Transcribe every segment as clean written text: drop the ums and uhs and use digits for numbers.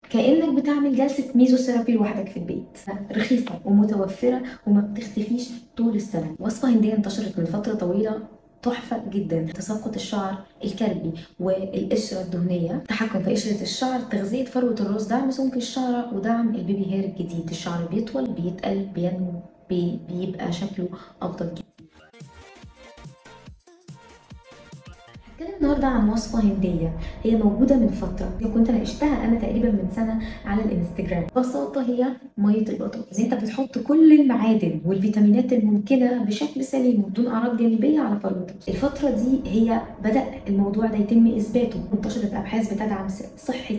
كأنك بتعمل جلسة ميزوثيرابي لوحدك في البيت، رخيصة ومتوفرة وما بتختفيش طول السنة. وصفة هندية انتشرت من فترة طويلة، تحفة جدا. تساقط الشعر الكربي والقشرة الدهنية، تحكم في قشرة الشعر، تغذية فروة الراس، دعم سمك الشعر، ودعم البيبي هير الجديد. الشعر بيطول، بيتقل، بينمو، بيبقى شكله أفضل جدا. هتكلم النهارده عن وصفة هندية هي موجودة من فترة، كنت ناقشتها أنا تقريبا من سنة على الانستجرام. ببساطة هي مية البطاطس. أنت بتحط كل المعادن والفيتامينات الممكنة بشكل سليم وبدون أعراض جانبية على فروتك. الفترة دي هي بدأ الموضوع ده يتم إثباته، انتشرت أبحاث بتدعم صحة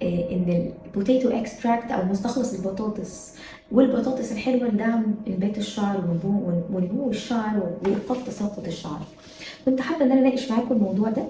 إن البوتيتو اكستراكت أو مستخلص البطاطس والبطاطس الحلوة لدعم انبات الشعر ونمو الشعر وإيقاف تساقط الشعر. كنت حابة إن أنا أناقش معاكم الموضوع ده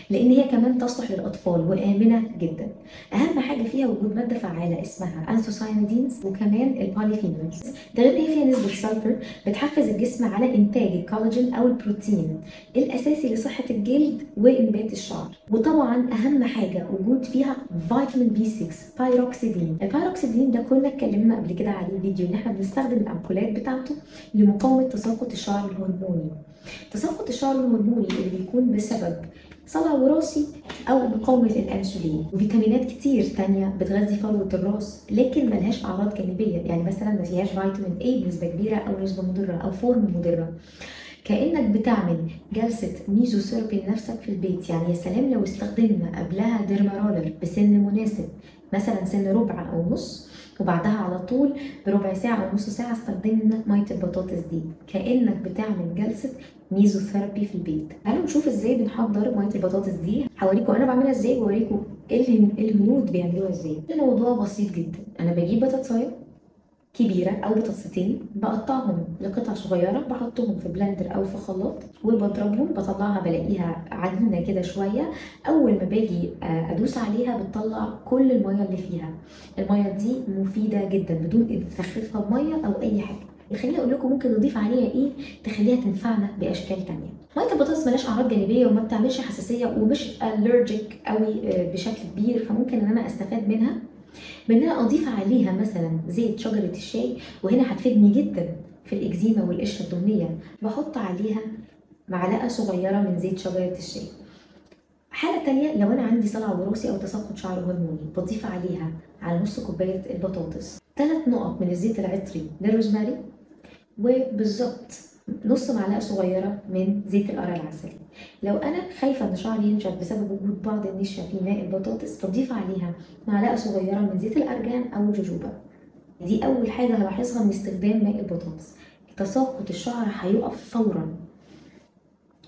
لان هي كمان تصلح للاطفال وامنه جدا. اهم حاجه فيها وجود ماده فعاله اسمها انثوساينيدينز، وكمان البوليفينولز. ده غير ان هي فيها نسبه سلفر بتحفز الجسم على انتاج الكولاجين او البروتين الاساسي لصحه الجلد وانبات الشعر. وطبعا اهم حاجه وجود فيها فيتامين بي 6 بايروكسيدين. البايروكسيدين ده كنا اتكلمنا قبل كده عليه فيديو ان احنا بنستخدم الامبولات بتاعته لمقاومه تساقط الشعر الهرموني. تساقط الشعر الهرموني اللي بيكون بسبب صلع وراثي او مقاومه الانسولين، وفيتامينات كتير تانية بتغذي فروه الراس لكن ملهاش اعراض جانبيه، يعني مثلا ما فيهاش فيتامين اي بنسبه كبيره او نسبه مضره او فورم مضره. كانك بتعمل جلسه ميزوثيرابي لنفسك في البيت. يعني يا سلام لو استخدمنا قبلها ديرمارولر بسن مناسب، مثلا سن ربع او نص، وبعدها على طول بربع ساعه او نص ساعه استخدمنا ميه البطاطس دي. كانك بتعمل جلسه ميزوثيرابي في البيت. تعالوا نشوف ازاي بنحضر ميه البطاطس دي. هوريكم انا بعملها ازاي واوريكم الهنود بيعملوها ازاي. الموضوع بسيط جدا. انا بجيب بطاطسايه كبيره او بطاطستين، بقطعهم لقطع صغيره، بحطهم في بلندر او في خلاط وبضربهم، بطلعها بلاقيها عجينه كده شويه. اول ما باجي ادوس عليها بتطلع كل الميه اللي فيها. الميه دي مفيده جدا بدون تخفيفها بميه او اي حاجه. خليني اقول لكم ممكن نضيف عليها ايه تخليها تنفعنا باشكال تانية. ميه البطاطس ملهاش اعراض جانبيه وما بتعملش حساسيه ومش الرجيك قوي بشكل كبير، فممكن ان انا استفاد منها بان انا اضيف عليها مثلا زيت شجره الشاي، وهنا هتفيدني جدا في الاكزيما والقشره الدهنيه. بحط عليها معلقه صغيره من زيت شجره الشاي. حالة تانية لو أنا عندي صلع وراثي أو تساقط شعر هرموني، بضيف عليها على نص كوباية البطاطس 3 نقط من الزيت العطري للروزماري، وبالظبط نص معلقه صغيره من زيت القرع العسلي. لو انا خايفه ان شعري ينشف بسبب وجود بعض النشا في ماء البطاطس، بضيف عليها معلقه صغيره من زيت الارجان او الجوجوبا. دي اول حاجه هلاحظها من استخدام ماء البطاطس. تساقط الشعر هيقف فورا،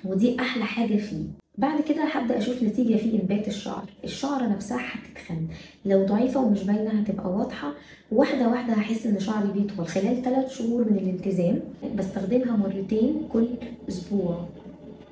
ودي احلى حاجه فيه. بعد كده هبدا اشوف نتيجه في انبات الشعر. الشعره نفسها هتتخن، لو ضعيفه ومش باينه هتبقى واضحه. واحده واحده هحس ان شعري بيطول. خلال 3 شهور من الالتزام بستخدمها مرتين كل اسبوع.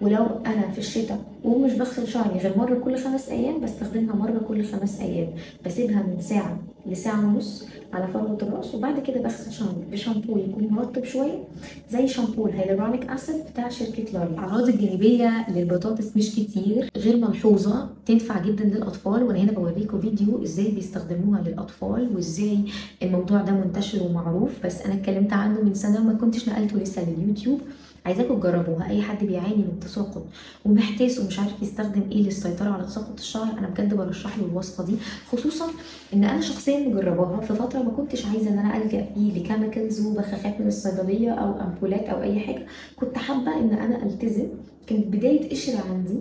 ولو انا في الشتاء ومش بغسل شعري غير مره كل 5 ايام، بستخدمها مره كل 5 ايام. بسيبها من ساعه لساعه ونص على فروه الراس، وبعد كده بغسل شعري بشامبو يكون مرطب شويه زي شامبو الهيالورونيك اسيد بتاع شركه لوري. الاعراض الجانبيه للبطاطس مش كتير غير ملحوظه، تنفع جدا للاطفال، وانا هنا بوريكم فيديو ازاي بيستخدموها للاطفال وازاي الموضوع ده منتشر ومعروف. بس انا اتكلمت عنه من سنه وما كنتش نقلته لسه لليوتيوب. عايزاكم تجربوها. اي حد بيعاني من تساقط ومحتاس ومش عارف يستخدم ايه للسيطره على تساقط الشعر، انا بجد برشح له الوصفه دي. خصوصا ان انا شخصيا مجرباها في فتره ما كنتش عايزه ان انا الجا فيه لكيميكالز وبخاخات من الصيدليه او امبولات او اي حاجه. كنت حابه ان انا التزم. كانت بدايه قشره عندي،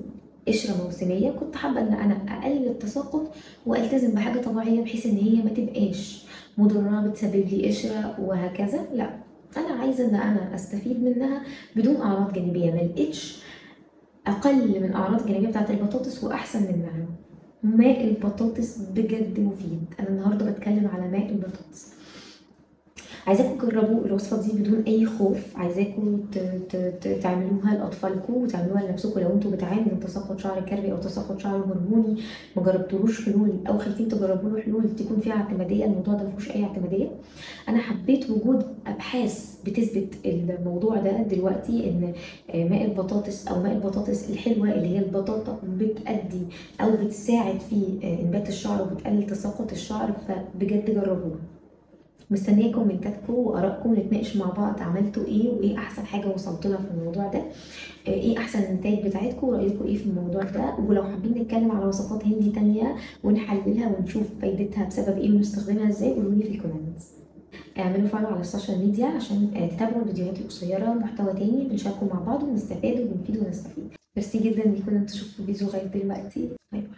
قشره موسميه، كنت حابه ان انا اقلل التساقط والتزم بحاجه طبيعيه بحيث ان هي ما تبقاش مضره بتسبب لي قشره وهكذا. لا، انا عايزه ان انا استفيد منها بدون اعراض جانبيه. ما لقيتش اقل من اعراض جانبيه بتاعت البطاطس واحسن منها. ماء البطاطس بجد مفيد. انا النهارده بتكلم على ماء البطاطس. عايزاكم تجربوا الوصفة دي بدون أي خوف، عايزاكم تعملوها لأطفالكم وتعملوها لنفسكم لو انتوا بتعانوا من تساقط شعر كيرلي أو تساقط شعر هرموني ما جربتولوش حلول أو خايفين تجربوا له حلول تكون فيها اعتمادية. الموضوع ده مفيهوش أي اعتمادية. أنا حبيت وجود أبحاث بتثبت الموضوع ده دلوقتي، إن ماء البطاطس أو ماء البطاطس الحلوة اللي هي البطاطا بتأدي أو بتساعد في إنبات الشعر وبتقلل تساقط الشعر، فبجد جربوها. مستنيه كومنتاتكم وارائكم ونتناقش مع بعض عملتوا ايه وايه احسن حاجه وصلت لها في الموضوع ده، ايه احسن النتائج بتاعتكم ورايكم ايه في الموضوع ده. ولو حابين نتكلم على وصفات هندي تانية ونحللها ونشوف فايدتها بسبب ايه ونستخدمها ازاي، قولوا لي في الكومنتس. اعملوا فولو على السوشيال ميديا عشان تتابعوا الفيديوهات القصيره، محتوى تاني بنشاركه مع بعض ونستفاد وبنفيد ونستفيد. ميرسي جدا انكم انتوا شفتوا الفيديو لغايه دلوقتي. باي باي.